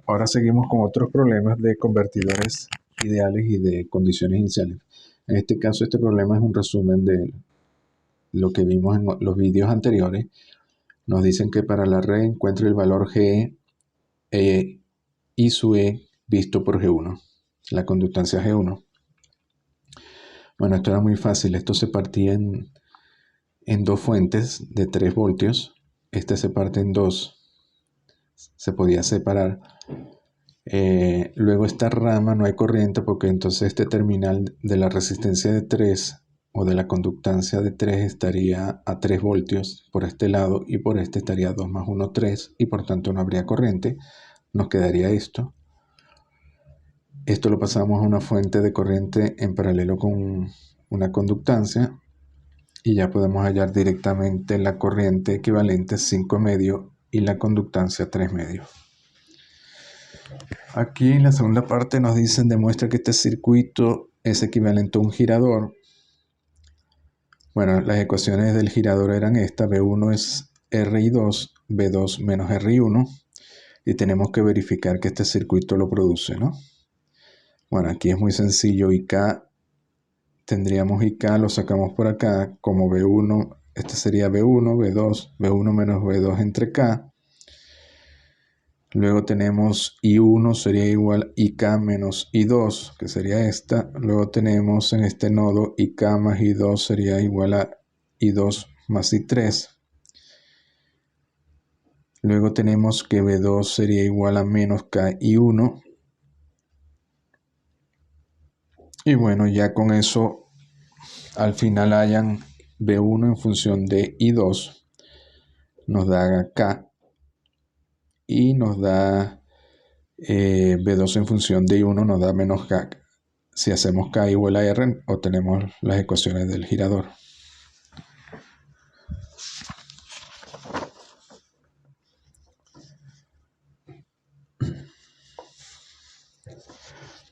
Ahora seguimos con otros problemas de convertidores ideales y de condiciones iniciales. En este caso, este problema es un resumen de lo que vimos en los vídeos anteriores. Nos dicen que para la red encuentre el valor G I sub E visto por G1, la conductancia G1. Bueno, esto era muy fácil. Esto se partía en dos fuentes de 3 voltios. Este se parte en dos. Se podía separar. Luego esta rama no hay corriente porque entonces este terminal de la resistencia de 3 o de la conductancia de 3 estaría a 3 voltios por este lado y por este estaría 2 más 1, 3 y por tanto no habría corriente. Nos quedaría esto. Esto lo pasamos a una fuente de corriente en paralelo con una conductancia y ya podemos hallar directamente la corriente equivalente 5 medios y la conductancia 3 medios. Aquí en la segunda parte nos dicen, demuestra que este circuito es equivalente a un girador. Bueno, las ecuaciones del girador eran estas: V1 es RI2, V2 menos RI1, y tenemos que verificar que este circuito lo produce, ¿no? Bueno, aquí es muy sencillo. IK, tendríamos IK, lo sacamos por acá como V1, este sería V1, V2, V1 menos V2 entre K. Luego tenemos I1 sería igual a IK menos I2, que sería esta. Luego tenemos en este nodo IK más I2 sería igual a I2 más I3. Luego tenemos que V2 sería igual a menos KI1. Y bueno, ya con eso al final hayan V1 en función de I2, nos da K, y nos da V2 en función de I1 nos da menos K. Si hacemos K igual a R, obtenemos las ecuaciones del girador.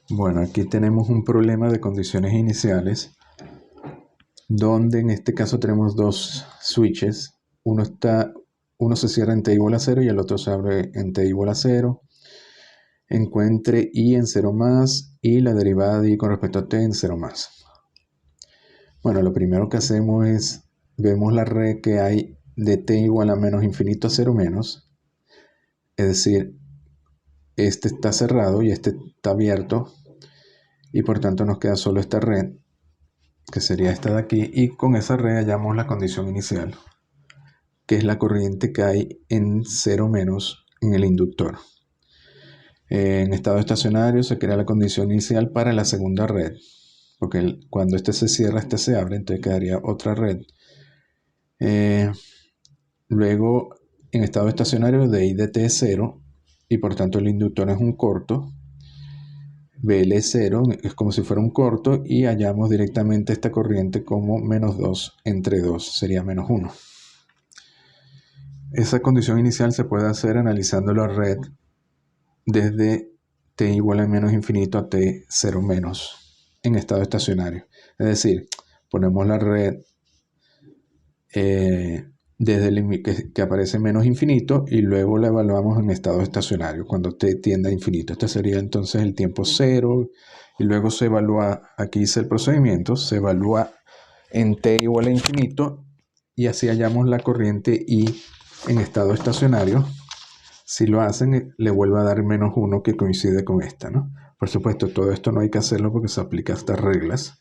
Bueno, aquí tenemos un problema de condiciones iniciales, donde en este caso tenemos dos switches. Uno se cierra en t igual a 0 y el otro se abre en t igual a 0. Encuentre I en 0 más y la derivada de I con respecto a t en 0 más. Bueno, lo primero que hacemos es, vemos la red que hay de t igual a menos infinito a 0 menos. Es decir, este está cerrado y este está abierto, y por tanto nos queda solo esta red, que sería esta de aquí, y con esa red hallamos la condición inicial, que es la corriente que hay en 0 menos en el inductor. En estado estacionario se crea la condición inicial para la segunda red, porque cuando este se cierra, este se abre, entonces quedaría otra red. Luego, en estado estacionario de I de t es 0, y por tanto el inductor es un corto. BL es 0, es como si fuera un corto, y hallamos directamente esta corriente como menos 2 entre 2, sería menos 1. Esa condición inicial se puede hacer analizando la red desde t igual a menos infinito a t 0 menos en estado estacionario. Es decir, ponemos la red desde el que aparece menos infinito y luego la evaluamos en estado estacionario cuando t tiende a infinito. Este sería entonces el tiempo 0, y luego se evalúa, aquí dice el procedimiento, se evalúa en t igual a infinito y así hallamos la corriente I en estado estacionario. Si lo hacen, le vuelve a dar menos 1 que coincide con esta, ¿no? Por supuesto, todo esto no hay que hacerlo porque se aplica a estas reglas.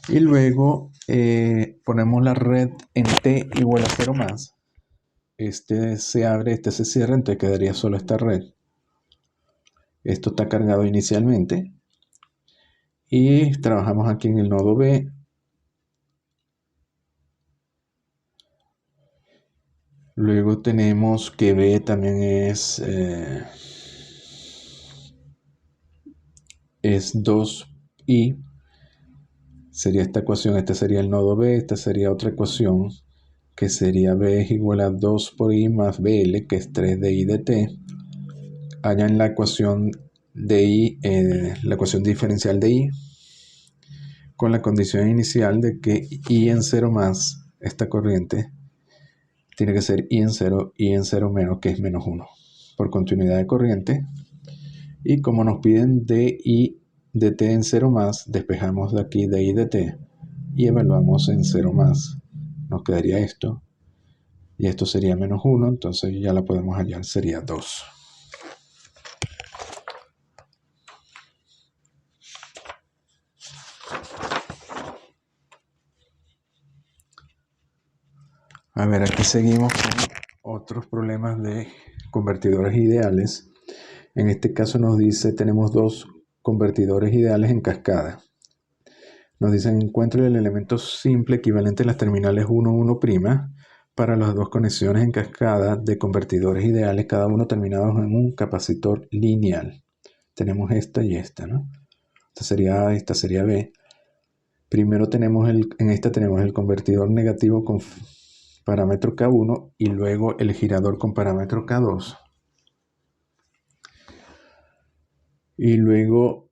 Y luego ponemos la red en t igual a 0 más. Este se abre, este se cierra, entonces quedaría solo esta red. Esto está cargado inicialmente. Y trabajamos aquí en el nodo B. Luego tenemos que B también es 2i. Sería esta ecuación, este sería el nodo B, esta sería otra ecuación, que sería B es igual a 2 por I más BL, que es 3 de I de T. Allá en la ecuación de I, la ecuación diferencial de I, con la condición inicial de que I en 0 más, esta corriente, tiene que ser I en 0 menos, que es menos 1. por continuidad de corriente. Y como nos piden DI dt en 0 más, despejamos de aquí DI dt y evaluamos en 0 más. Nos quedaría esto. Y esto sería menos 1, entonces ya la podemos hallar, sería 2. A ver, aquí seguimos con otros problemas de convertidores ideales. En este caso nos dice, tenemos dos convertidores ideales en cascada. Nos dicen, encuentre el elemento simple equivalente a las terminales 1, 1' para las dos conexiones en cascada de convertidores ideales, cada uno terminados en un capacitor lineal. Tenemos esta y esta, ¿no? Esta sería A, esta sería B. Primero tenemos en esta tenemos el convertidor negativo con parámetro K1 y luego el girador con parámetro K2. Y luego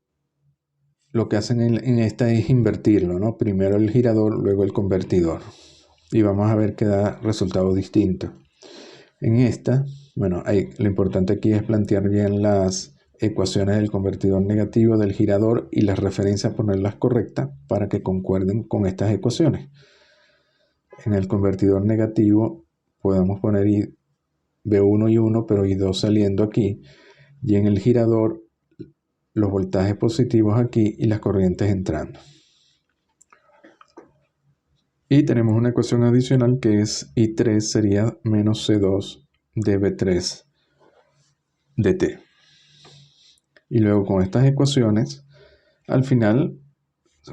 lo que hacen en esta es invertirlo, ¿no? Primero el girador, luego el convertidor. Y vamos a ver que da resultados distintos. En esta, bueno, lo importante aquí es plantear bien las ecuaciones del convertidor negativo, del girador y las referencias, ponerlas correctas para que concuerden con estas ecuaciones. En el convertidor negativo podemos poner B1 y 1, pero I2 saliendo aquí. Y en el girador los voltajes positivos aquí y las corrientes entrando. Y tenemos una ecuación adicional que es I3 sería menos C2 de B3 dt. Y luego con estas ecuaciones, al final,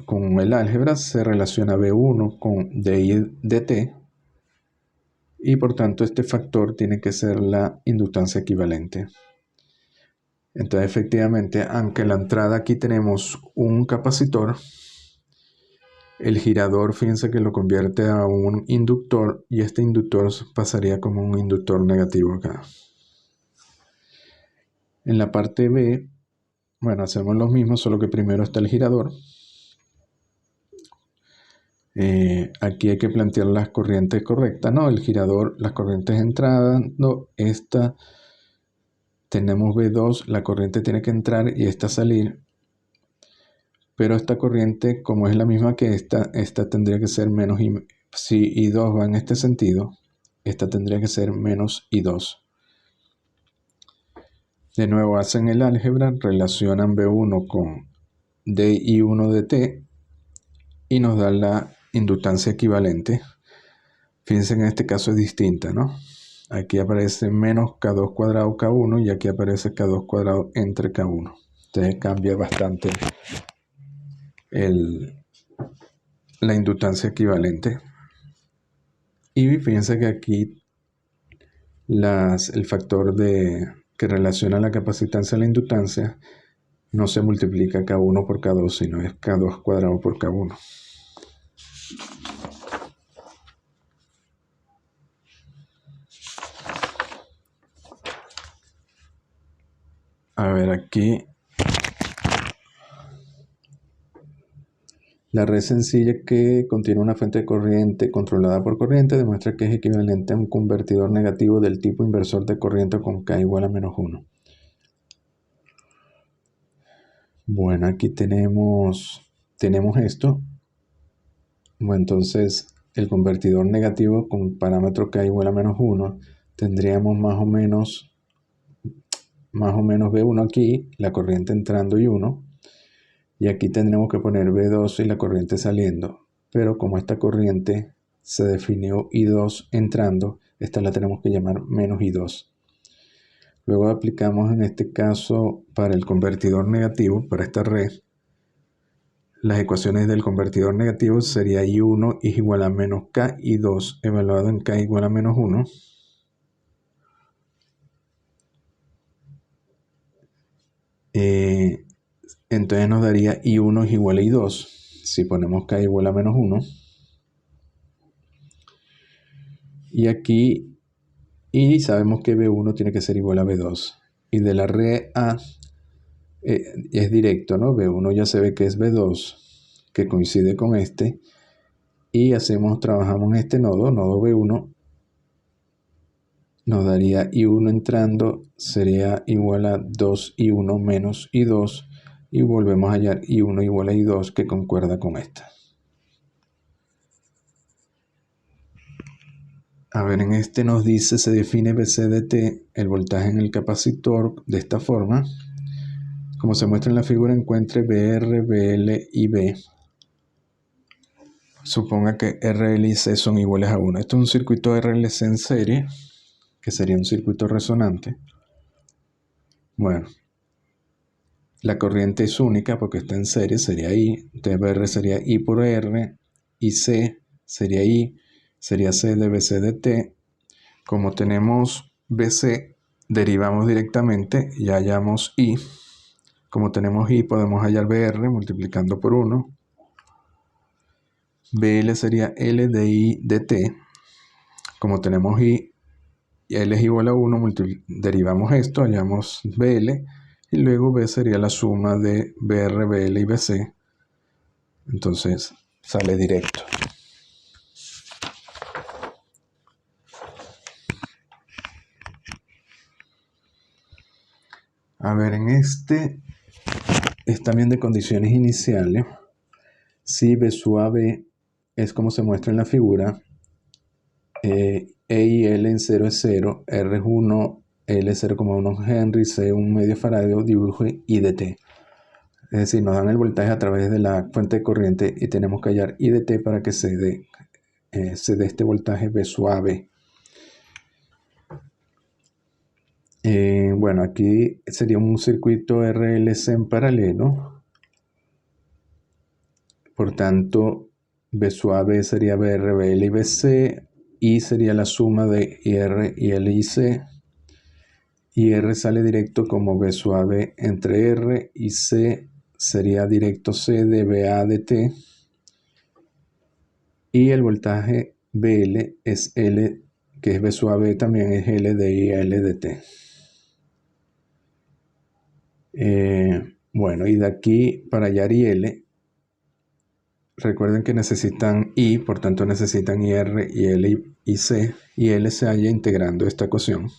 con el álgebra se relaciona B1 con DI dt. Y por tanto este factor tiene que ser la inductancia equivalente. Entonces efectivamente, aunque en la entrada aquí tenemos un capacitor, el girador, fíjense que lo convierte a un inductor y este inductor pasaría como un inductor negativo acá. En la parte B, bueno, hacemos lo mismo, solo que primero está el girador. Aquí hay que plantear las corrientes correctas, ¿no? El girador, las corrientes entrando, esta tenemos B2, la corriente tiene que entrar y esta salir. Pero esta corriente, como es la misma que esta tendría que ser menos I. Si I2 va en este sentido, esta tendría que ser menos I2. De nuevo hacen el álgebra, relacionan B1 con DI1 dt y nos da la inductancia equivalente. Fíjense que en este caso es distinta, ¿no? Aquí aparece menos K2 cuadrado K1 y aquí aparece K2 cuadrado entre K1. Entonces cambia bastante la inductancia equivalente. Y fíjense que aquí el factor que relaciona la capacitancia a la inductancia no se multiplica K1 por K2, sino es K2 cuadrado por K1. A ver, aquí la red sencilla que contiene una fuente de corriente controlada por corriente demuestra que es equivalente a un convertidor negativo del tipo inversor de corriente con K igual a menos 1. Bueno, aquí tenemos esto. Bueno, entonces el convertidor negativo con parámetro K igual a menos 1 tendríamos más o menos B1 aquí, la corriente entrando y 1. Y aquí tendremos que poner B2 y la corriente saliendo. Pero como esta corriente se definió I2 entrando, esta la tenemos que llamar menos I2. Luego aplicamos en este caso para el convertidor negativo, para esta red, las ecuaciones del convertidor negativo sería I1 es igual a menos K I2 evaluado en K igual a menos 1. Entonces nos daría I1 es igual a I2 si ponemos K igual a menos 1. Y aquí, sabemos que B1 tiene que ser igual a B2. Y de la red A es directo, ¿no? B1 ya se ve que es B2, que coincide con este. Y trabajamos en este nodo B1. nos daría I1 entrando, sería igual a 2I1 menos I2, y volvemos a hallar I1 igual a I2, que concuerda con esta. A ver, en este nos dice, se define BC de T, el voltaje en el capacitor, de esta forma. Como se muestra en la figura, encuentre BR, BL y B. Suponga que RL y C son iguales a 1. Esto es un circuito RLC en serie, que sería un circuito resonante. Bueno, la corriente es única porque está en serie, sería I. Entonces BR sería I por R, y C sería I, sería C de BC de T. Como tenemos BC, derivamos directamente y hallamos I. Como tenemos I, podemos hallar BR multiplicando por 1. BL sería L de I de T. Como tenemos I y L es igual a 1, derivamos esto, hallamos BL. Y luego B sería la suma de BR, BL y BC. Entonces sale directo. A ver, en este es también de condiciones iniciales. Si B sub AB es como se muestra en la figura, E y L en 0 es 0, R es 1, L es 0,1 Henry, C 1 medio faradio, dibujo I de T. Es decir, nos dan el voltaje a través de la fuente de corriente y tenemos que hallar I de T para que se dé este voltaje B sub AB. Bueno, aquí sería un circuito RLC en paralelo. Por tanto, B sub AB sería BR, BL y BC. I sería la suma de IR y L y C. Y R sale directo como B sub AB entre R, y C sería directo C de BA de T. Y el voltaje BL es L, que es B sub AB, también es L de I a L de T. Bueno, y de aquí para hallar IL, recuerden que necesitan I, por tanto necesitan IR, IL y C, y L se halla integrando esta ecuación.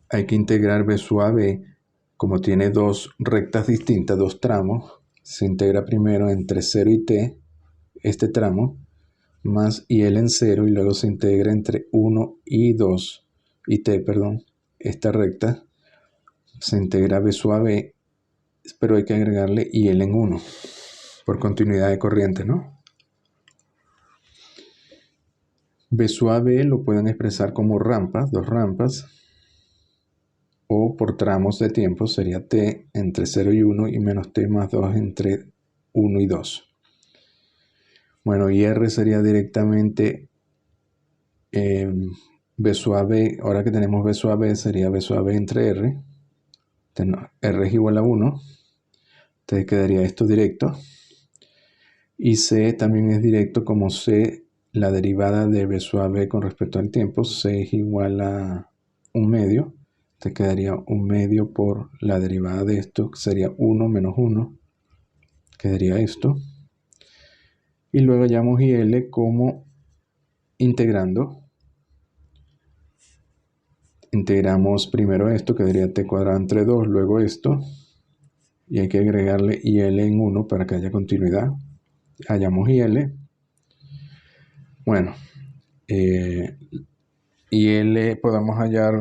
Hay que integrar B sub AB, como tiene dos rectas distintas, dos tramos, se integra primero entre 0 y T, este tramo, más IL en 0, y luego se integra entre 1 y 2, y T, perdón, esta recta, se integra B sub AB, pero hay que agregarle IL en 1, por continuidad de corriente, ¿no? B sub AB lo pueden expresar como rampas, dos rampas, o por tramos de tiempo, sería T entre 0 y 1 y menos T más 2 entre 1 y 2. Bueno, y R sería directamente B sub AB. Ahora que tenemos B sub AB, sería B sub AB entre R. R es igual a 1. Entonces quedaría esto directo. Y C también es directo, como C, la derivada de B sub AB con respecto al tiempo. C es igual a 1 medio. Te quedaría 1 medio por la derivada de esto, que sería 1 menos 1. Quedaría esto. Y luego hallamos IL como integrando. Integramos primero esto, quedaría T cuadrado entre 2, luego esto. Y hay que agregarle IL en 1 para que haya continuidad. Hallamos IL. Bueno, IL podemos hallar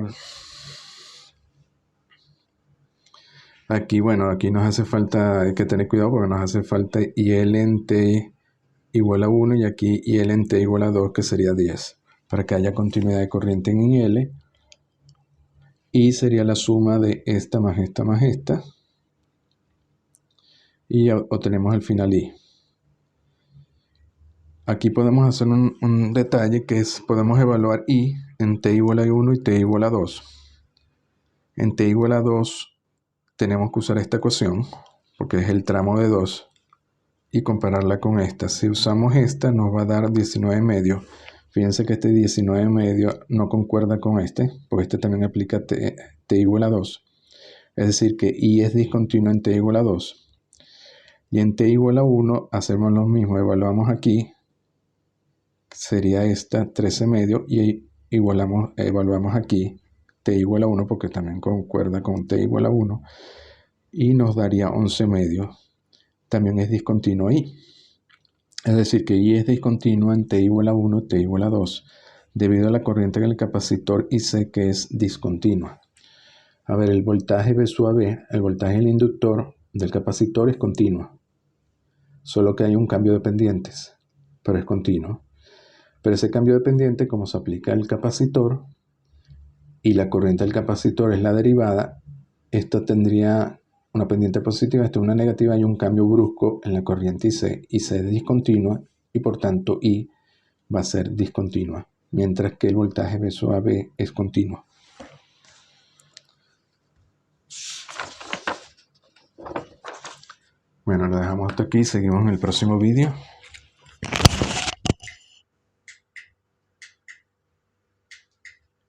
aquí. Bueno, aquí nos hace falta, hay que tener cuidado porque nos hace falta IL en T igual a 1, y aquí IL en T igual a 2, que sería 10, para que haya continuidad de corriente en IL. Y sería la suma de esta más esta más esta, y obtenemos el final I. Aquí podemos hacer un detalle, que es, podemos evaluar I en T igual a 1 y T igual a 2. En T igual a 2 tenemos que usar esta ecuación, porque es el tramo de 2, y compararla con esta. Si usamos esta, nos va a dar 19 medio. Fíjense que este 19 medio no concuerda con este, porque este también aplica T igual a 2. Es decir, que I es discontinuo en T igual a 2. Y en T igual a 1 hacemos lo mismo, evaluamos aquí. sería esta 13 medio, y evaluamos aquí t igual a 1 porque también concuerda con t igual a 1 y nos daría 11 medios. También es discontinuo I. Es decir, que I es discontinua en t igual a 1, t igual a 2, debido a la corriente en el capacitor IC que es discontinua. A ver, el voltaje V sub B, el voltaje del inductor del capacitor es continuo. Solo que hay un cambio de pendientes, pero es continuo. Pero ese cambio de pendiente, como se aplica al capacitor y la corriente del capacitor es la derivada, esta tendría una pendiente positiva, esta una negativa, y un cambio brusco en la corriente IC. IC es discontinua y por tanto I va a ser discontinua, mientras que el voltaje V sub AB es continuo. Bueno, lo dejamos hasta aquí, seguimos en el próximo vídeo.